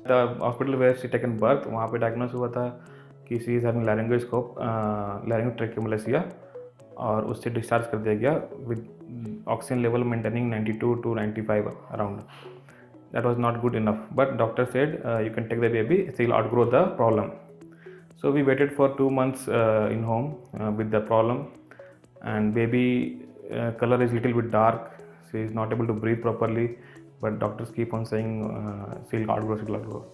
The hospital where she taken birth, वहाँ पे diagnose हुआ था कि she is having laryngotracheomalacia, और उससे डिस्चार्ज कर दिया गया with oxygen level maintaining 92 to 95 around. That was not good enough, but doctor said you can take the baby, she'll outgrow the problem. So we waited for 2 months in home with the problem, and baby color is little bit dark. She is not able to breathe properly, but doctors keep on saying she'll outgrow.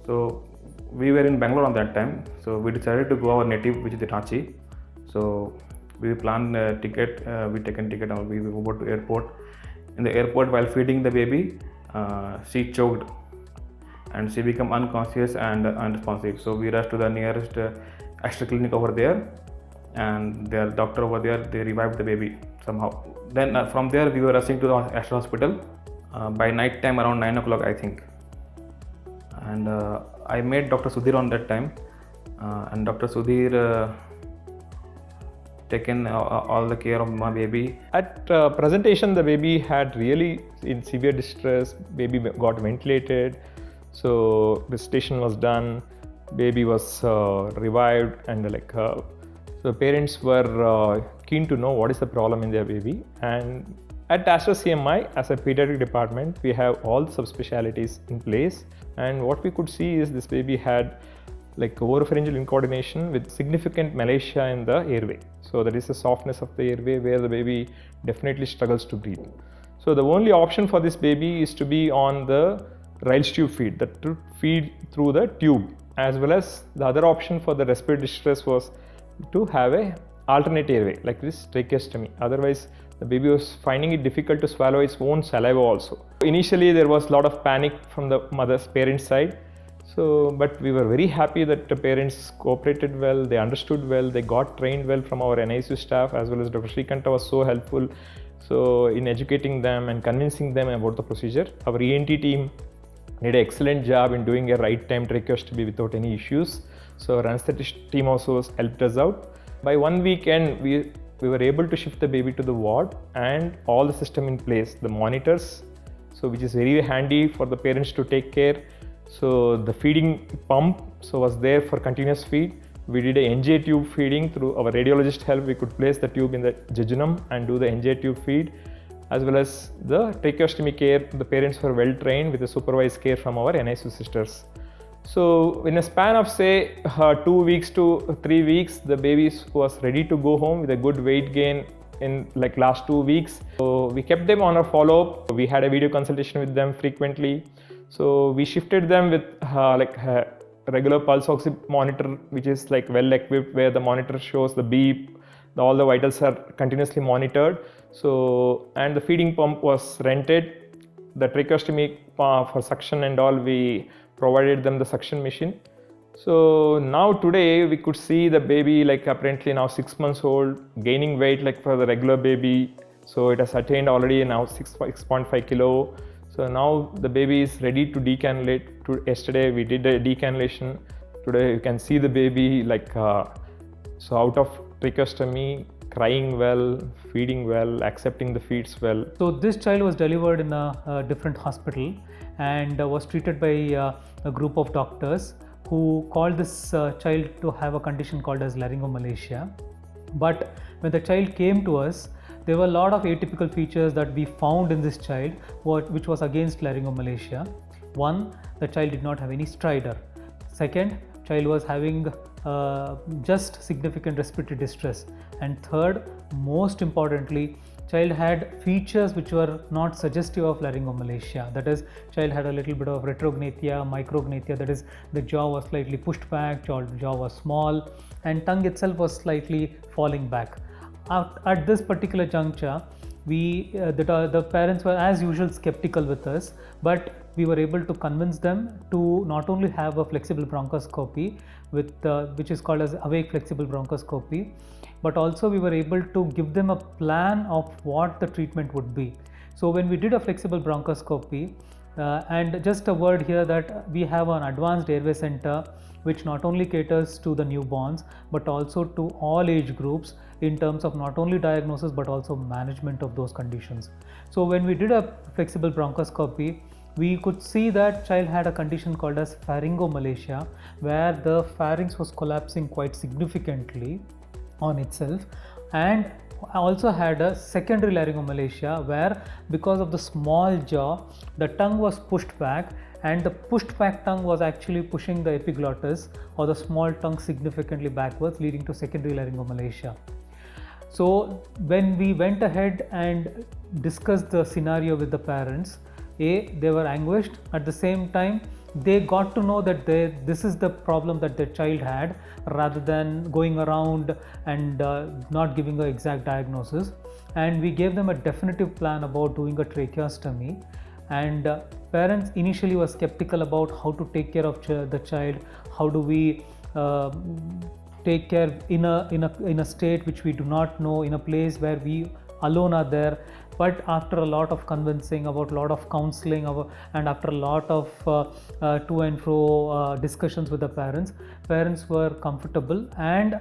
So we were in Bangalore on that time, so we decided to go our native, which is Ranchi. So we planned ticket, we taken ticket and we went to airport. In the airport, while feeding the baby, she choked and she became unconscious and unresponsive. So we rushed to the nearest extra clinic over there, and their doctor over there, they revived the baby somehow. Then from there we were rushing to the Astra hospital by night time around 9 o'clock, I think. And I met Dr. Sudhir on that time, and Dr. Sudhir taken all the care of my baby. At presentation, the baby had really in severe distress. Baby got ventilated, so visitation was done. Baby was revived, and so parents were keen to know what is the problem in their baby. And at Astra CMI, as a pediatric department, we have all the subspecialties in place. And what we could see is this baby had oropharyngeal incoordination with significant malacia in the airway. So that is the softness of the airway where the baby definitely struggles to breathe. So the only option for this baby is to be on the Ryle's tube feed, that to feed through the tube, as well as the other option for the respiratory distress was to have a alternate airway like this tracheostomy. Otherwise, the baby was finding it difficult to swallow its own saliva also. Initially, there was a lot of panic from the parents' side. So, but we were very happy that the parents cooperated well, they understood well, they got trained well from our NICU staff, as well as Dr. Srikanta was so helpful. So, in educating them and convincing them about the procedure, our ENT team did an excellent job in doing a right time tracheostomy without any issues. So, our anesthetist team also helped us out. By 1 weekend, we were able to shift the baby to the ward and all the system in place, the monitors, so which is very handy for the parents to take care. So the feeding pump was there for continuous feed. We did a NJ tube feeding through our radiologist help. We could place the tube in the jejunum and do the NJ tube feed, as well as the tracheostomy care. The parents were well trained with the supervised care from our NICU sisters. So in a span of say 2 weeks to 3 weeks, the baby was ready to go home with a good weight gain in last 2 weeks. So we kept them on our follow-up. We had a video consultation with them frequently. So we shifted them with regular pulse oxy monitor, which is well equipped, where the monitor shows the beep, all the vitals are continuously monitored. So, and the feeding pump was rented. The tracheostomy for suction and all, we provided them the suction machine. So now today we could see the baby apparently now 6 months old, gaining weight for the regular baby. So it has attained already now 6.5 kilo. So now the baby is ready to decannulate. Yesterday we did a decannulation. Today you can see the baby so out of tracheostomy, crying well, feeding well, accepting the feeds well. So this child was delivered in a different hospital and was treated by a group of doctors who called this child to have a condition called as laryngomalacia. But when the child came to us, there were a lot of atypical features that we found in this child, which was against laryngomalacia. One, the child did not have any stridor. Second, child was having just significant respiratory distress. And third, most importantly, child had features which were not suggestive of laryngomalacia. That is, child had a little bit of retrognathia, micrognathia, that is, the jaw was slightly pushed back, jaw was small, and tongue itself was slightly falling back. At this particular juncture, the parents were as usual skeptical with us, but we were able to convince them to not only have a flexible bronchoscopy which is called as awake flexible bronchoscopy, but also we were able to give them a plan of what the treatment would be. So when we did a flexible bronchoscopy, and just a word here that we have an advanced airway center which not only caters to the newborns but also to all age groups in terms of not only diagnosis but also management of those conditions. So when we did a flexible bronchoscopy, we could see that child had a condition called as pharyngomalacia, where the pharynx was collapsing quite significantly on itself, and also had a secondary laryngomalacia, where because of the small jaw the tongue was pushed back, and the pushed back tongue was actually pushing the epiglottis or the small tongue significantly backwards, leading to secondary laryngomalacia. So when we went ahead and discussed the scenario with the parents, they were anguished. At the same time, they got to know that this is the problem that their child had, rather than going around and not giving an exact diagnosis. And we gave them a definitive plan about doing a tracheostomy. And parents initially were skeptical about how to take care of the child. How do we take care in a state which we do not know, in a place where we alone are there? But after a lot of convincing, about a lot of counseling, and after a lot of to and fro discussions with the parents were comfortable, and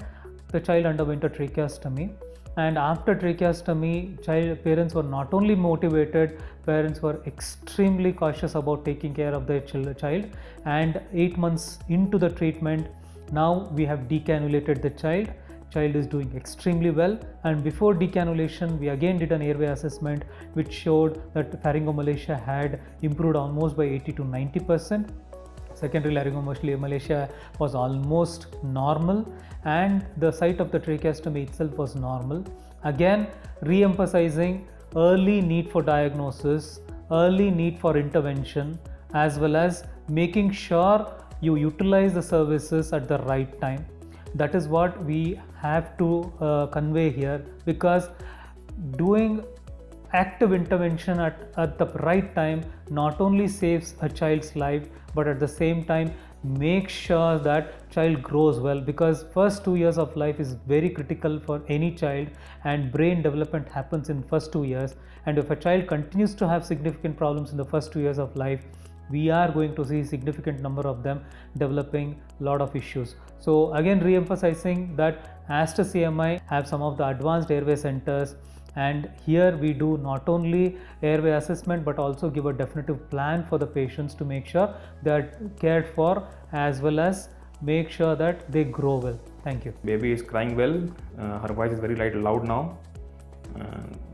the child underwent a tracheostomy. And after tracheostomy, parents were not only motivated, parents were extremely cautious about taking care of their child. And 8 months into the treatment, now we have decannulated the child. Child is doing extremely well. And before decannulation, we again did an airway assessment, which showed that pharyngomalacia had improved almost by 80 to 90%. Secondary laryngomalacia was almost normal, and the site of the tracheostomy itself was normal. Again, re-emphasizing early need for diagnosis, early need for intervention, as well as making sure you utilize the services at the right time. That is what we have to convey here, because doing active intervention at the right time not only saves a child's life, but at the same time make sure that child grows well, because first 2 years of life is very critical for any child, and brain development happens in first 2 years. And if a child continues to have significant problems in the first 2 years of life, we are going to see significant number of them developing a lot of issues. So again, re-emphasizing that Aster CMI have some of the advanced airway centers, and here we do not only airway assessment but also give a definitive plan for the patients to make sure they are cared for, as well as make sure that they grow well. Thank you. Baby is crying well. Her voice is very loud now.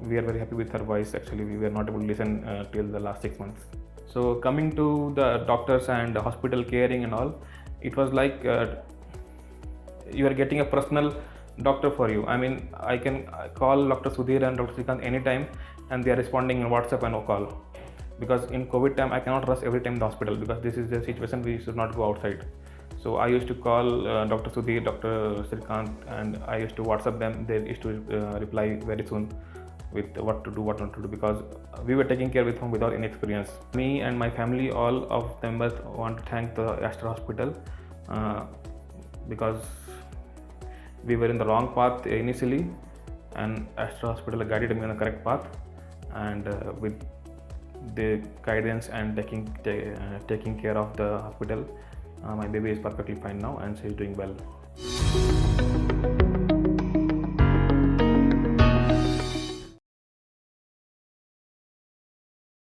We are very happy with her voice. Actually, we were not able to listen till the last 6 months. So coming to the doctors and the hospital caring and all, it was like you are getting a personal doctor for you. I mean, I can call Dr. Sudhir and Dr. Srikanth anytime, and they are responding in WhatsApp and no call. Because in COVID time, I cannot rush every time in the hospital, because this is the situation, we should not go outside. So I used to call Dr. Sudhir, Dr. Srikanth, and I used to WhatsApp them. They used to reply very soon with what to do, what not to do, because we were taking care with him without any experience. Me and my family, all of them want to thank the Aster Hospital, because we were in the wrong path initially, and Aster Hospital guided me on the correct path, and with the guidance and taking care of the hospital, my baby is perfectly fine now and she is doing well.